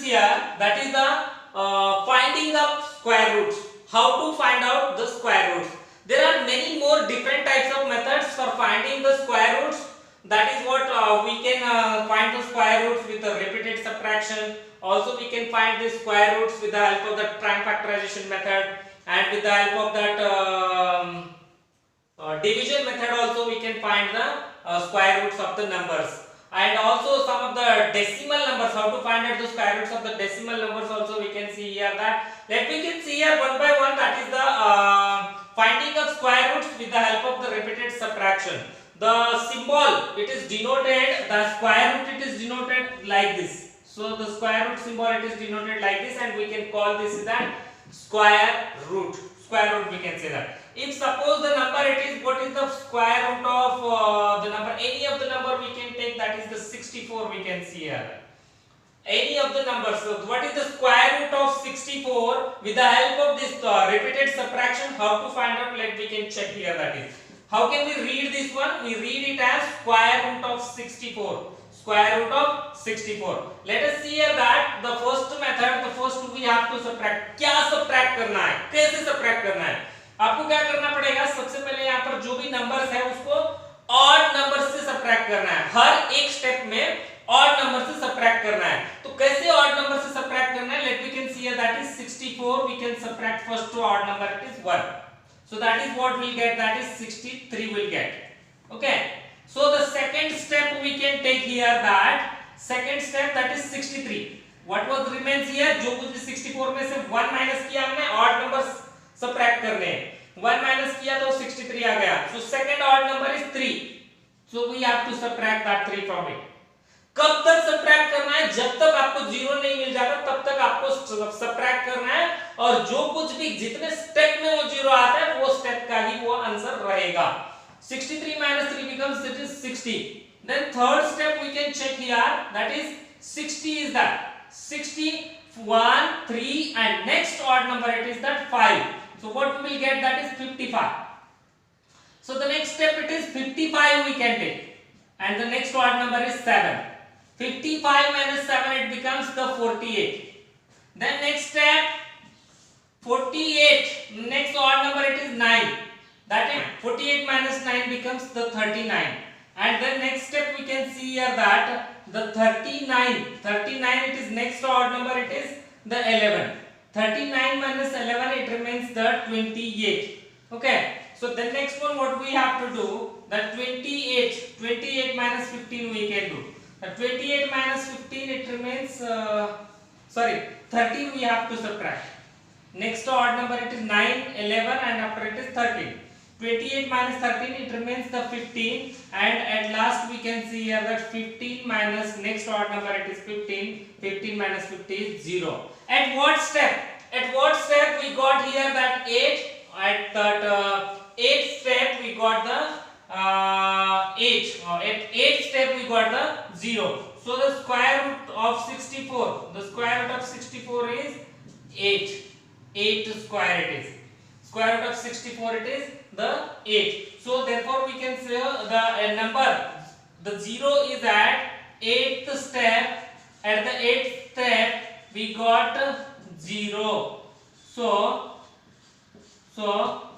questions here, that is the finding of square roots. How to find out the square roots? There are many more different types of methods for finding the square roots. That is what we can find the square roots with the repeated subtraction. Also we can find the square roots with the help of the prime factorization method, and with the help of that division method also we can find the square roots of the numbers. And also some of the decimal numbers, how to find out the square roots of the decimal numbers also we can see here. That we can see here one by one, that is the finding of square roots with the help of the repeated subtraction. The symbol, it is denoted, the square root it is denoted like this. So the square root symbol it is denoted like this, and we can call this that square root. Square root we can say that. If suppose the number it is, what is the square root of the number, any of the number we can take, that is the 64 we can see here. Any of the numbers. So what is the square root of 64? With the help of this repeated subtraction, how to find out? Like we can check here, that is. How can we read this one? We read it as square root of 64. Square root of 64. Let us see here that the first method, the first we have to subtract. क्या subtract करना है? कैसे subtract करना है? आपको क्या करना पड़ेगा? सबसे पहले यहाँ पर जो भी नंबर्स है उसको ऑड नंबर से सबट्रैक्ट करना है. हर एक स्टेप में ऑड नंबर से सबट्रैक्ट करना है. तो कैसे ऑड नंबर से सबट्रैक्ट करना है? Let we can see here that is 64. We can subtract first two odd number, it is 1. So that is what we'll get, that is 63 we'll get. Okay, so the second step we can take here, that second step, that is 63. What was remains here? जो कुछ भी 64 में से 1 minus किया हमने, odd numbers subtract करने हैं. 1 minus किया तो 63 आ गया. So second odd number is 3. So we have to subtract that 3 from it. कब तक सबट्रैक्ट करना है? जब तक आपको 0 नहीं मिल जाता तब तक आपको सबट्रैक्ट करना है, और जो कुछ भी जितने स्टेप में वो 0 आता है वो स्टेप का ही वो आंसर रहेगा. 63 minus 3 becomes, it is 60. Then third step we can check here, that is 60 is that 60, 1, 3 and next odd number it is that 5. So what we will get, that is 55. So the next step it is 55 we can take, and the next odd number is 7. 55 minus 7 it becomes the 48. Then next step 48, next odd number it is 9. That is 48 minus 9 becomes the 39. And then next step we can see here that the 39 it is next odd number, it is the 11. 39 minus 11 it remains the 28. Okay, so the next one what we have to do, that 28 minus 15 we can do. 28 minus 15 it remains 13 we have to subtract. Next odd number it is 9, 11 and after it is 13. 28 minus 13 it remains the 15, and at last we can see here that 15 minus next odd number it is 15. 15 minus 50 is 0. At what step? At what step we got here that 8? At that 8th step we got the 8. At 8th step we got the 0. So the square root of 64. The square root of 64 is 8. 8 square it is. Square root of 64 it is the 8. So therefore we can say the number, the 0 is at 8th step. At the 8th step we got 0. So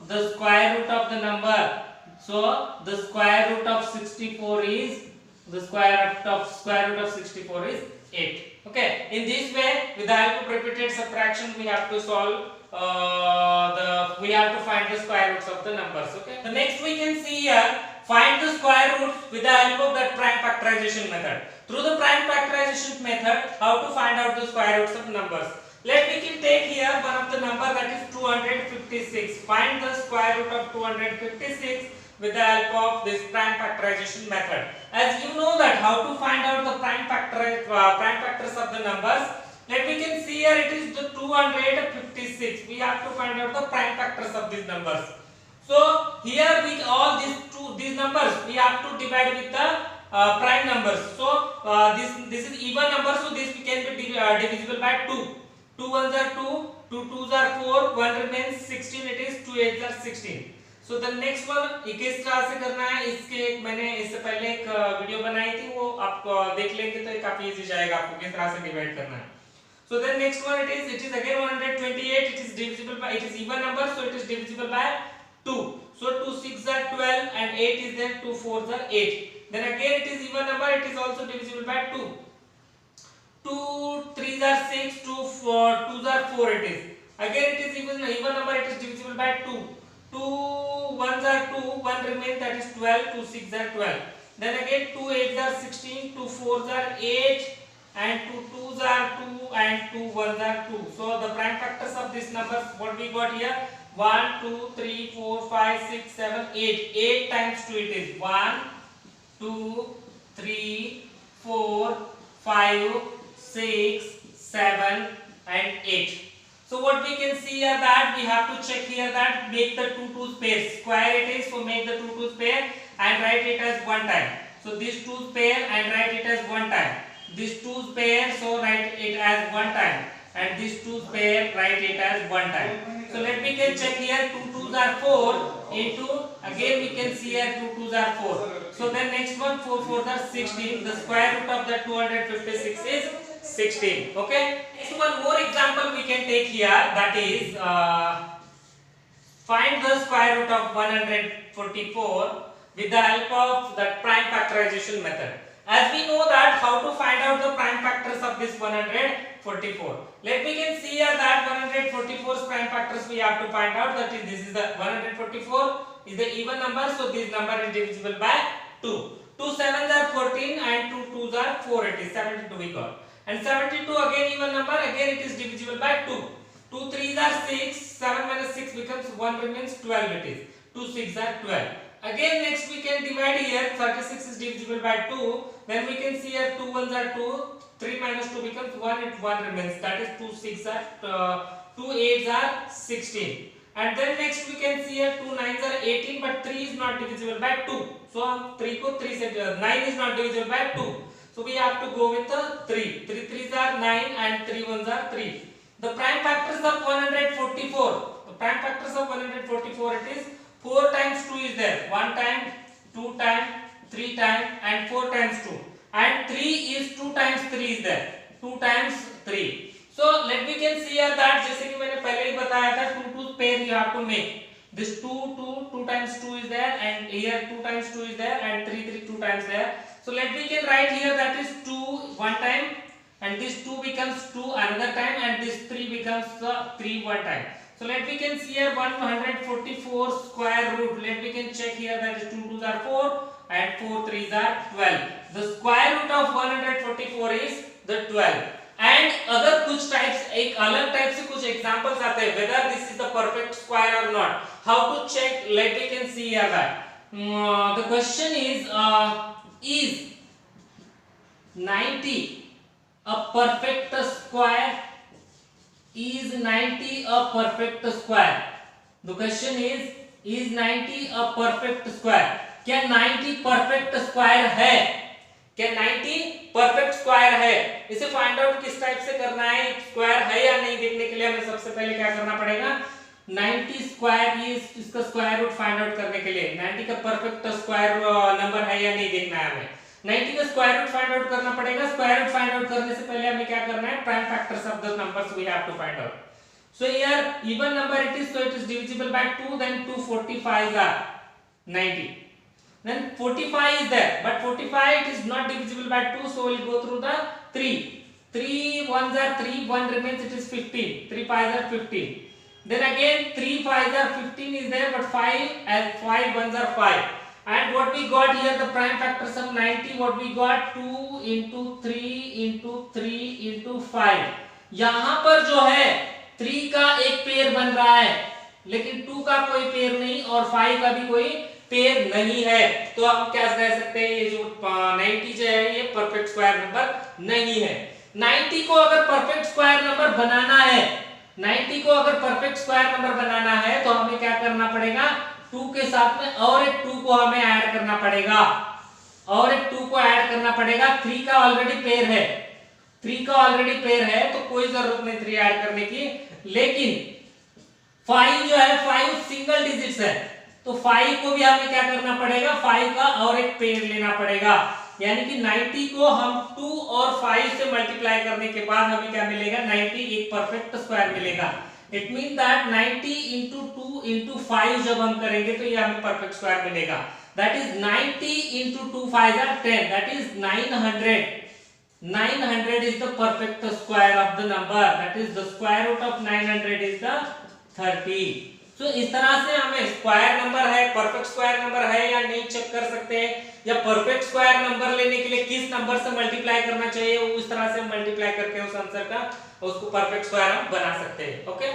the square root of the number, so the square root of 64 is, the square root of 64 is 8. Okay, in this way with the help of repeated subtraction we have to solve we have to find the square roots of the numbers. Okay, the next we can see here, find the square root with the help of the prime factorization method. Through the prime factorization method, how to find out the square roots of numbers. We can take here one of the number, that is 256. Find the square root of 256 with the help of this prime factorization method. As you know that how to find out the prime factors of the numbers. We can see here it is the 256. We have to find out the prime factors of these numbers. So here with all these numbers we have to divide with the prime numbers. So this is even number, so this can be divisible by 2. 2 ones are 2, 2 twos are 4, 1 remains 16, it is 2 eights are 16. So the next one किस तरह से करना है, इसके मैंने इससे पहले एक वीडियो बनाई थी, वो आप देख लेंगे तो काफी इजी जाएगा आपको किस तरह से डिवाइड करना है. So then next one it is again 128. It is divisible by, it is even number, so it is divisible by 2. So 2 6 are 12 and 8 is there, 2 4 are 8. Then again it is even number, it is also divisible by 2. 2 3 are 6, 2 4 2 are 4 it is. Again it is even number, it is divisible by 2. 2 1s are 2, 1 remains, that is 12, 2 6 are 12. Then again 2 8s are 16, 2 4s are 8 and 2 2s are 2 and 2 1s are 2. So the prime factors of this numbers, what we got here, 1 2 3 4 5 6 7 8. 8 times 2 it is 1 2 3 4 5 6 7 and 8. So what we can see here, that we have to check here that make the 2 2's pair, square it is, so make the 2 2's pair and write it as one time. So this 2's pair and write it as one time. This 2's pair, so write it as one time, and this 2's pair, write it as one time. So let me can check here, 2 2's are 4 into, again we can see here 2 2's are 4. So then next one, 4 4's are 16. The square root of the 256 is 16. Okay. So one more example we can take here, that is find the square root of 144 with the help of the prime factorization method. As we know that how to find out the prime factors of this 144. Let me can see here that 144's prime factors we have to find out. That is, this is the 144 is the even number, so this number is divisible by 2. 2 7s are 14 and 2 2s are 4. It is 72 we got. And 72 again even number, again it is divisible by 2. 2 3s are 6, 7 minus 6 becomes 1 remains 12 it is. 2 6 are 12. Again next we can divide here, 36 is divisible by 2. Then we can see here 2 1s are 2, 3 minus 2 becomes 1, it 1 remains, that is 2 6 are 2 8s are 16. And then next we can see here 2 9s are 18, but 3 is not divisible by 2. So 3 ko 3 se 9 is not divisible by 2. So we have to go with the 3. 3 3s are 9 and 3 1s are 3. The prime factors of 144. The prime factors of 144, it is 4 times 2 is there. 1 time, 2 time, 3 time and 4 times 2. And 3 is 2 times 3 is there. 2 times 3. So let me can see here that जैसे कि मैंने पहले ही बताया था 2 2 pair you have to make. This 2 2 2 times 2 is there and here 2 times 2 is there and 3 3 2 times there. So let me can write here that is 2 one time and this 2 becomes 2 another time and this 3 becomes 3 one time. So let me can see here 144 square root. Let me can check here that is 2 2s are 4 and 4 3s are 12. The square root of 144 is the 12. And अगर कुछ types एक अलग type से कुछ examples आते हैं whether this is the perfect square or not. How to check? Let me can see here that the question is 90 a perfect square? Is 90 a perfect square? The question is 90 a perfect square? क्या 90 perfect square है? क्या 90 perfect square है? इसे find out किस type से करना है, square है या नहीं देखने के लिए हमें सबसे पहले क्या करना पड़ेगा, 90 स्क्वायर ये इसका स्क्वायर रूट फाइंड आउट करने के लिए 90 का परफेक्ट स्क्वायर नंबर है या नहीं देखना है हमें. 90 का स्क्वायर रूट फाइंड आउट करना पड़ेगा. स्क्वायर रूट फाइंड आउट करने से पहले हमें क्या करना है, prime factors of the numbers we have to find out. So here even number it is, so it is divisible by 2, then 2 45s are 90. Then 45 is there, but 45 it is not divisible by 2, so we'll go through the 3. 3 1s are 3, 1 remains, it is 15. 3 5s are 15. Then again 3 5s are 15 is there, but 5 as 5 1s are 5. And what we got here, the prime factors of 90, what we got 2 into 3 into 3 into 5. यहाँ पर जो है 3 का एक pair बन रहा है, लेकिन 2 का कोई पेयर नहीं और 5 का भी कोई पेयर नहीं है. तो हम क्या कह सकते हैं, ये जो 90 जो है ये परफेक्ट स्क्वायर नंबर नहीं है. 90 को अगर परफेक्ट स्क्वायर नंबर बनाना है, 90 को अगर परफेक्ट स्क्वायर नंबर बनाना है तो हमें क्या करना पड़ेगा, 2 के साथ में और एक 2 को हमें ऐड करना पड़ेगा, और एक 2 को ऐड करना पड़ेगा. 3 का ऑलरेडी पेयर है, 3 का ऑलरेडी पेयर है तो कोई जरूरत नहीं 3 ऐड करने की. लेकिन 5 जो है 5 सिंगल डिजिट्स है, तो 5 को भी हमें क्या करना पड़ेगा, 5 का और एक पेयर लेना पड़ेगा. यानी कि 90 को हम 2 और 5 से मल्टीप्लाई करने के बाद हमें क्या मिलेगा, 90 एक परफेक्ट स्क्वायर मिलेगा। It mean that 90 into 2 into 5 जब हम करेंगे तो ये हमें परफेक्ट स्क्वायर मिलेगा। That is 90 into 2 5 are 10, that is 900। 900 is the perfect square of the number, that is the square root of 900 is the 30। तो इस तरह से हमें स्क्वायर नंबर है, परफेक्ट स्क्वायर नंबर है या नहीं चेक कर सकते हैं, या परफेक्ट स्क्वायर नंबर लेने के लिए किस नंबर से मल्टीप्लाई करना चाहिए, उस तरह से मल्टीप्लाई करके उस आंसर का उसको परफेक्ट स्क्वायर हम बना सकते हैं। ओके।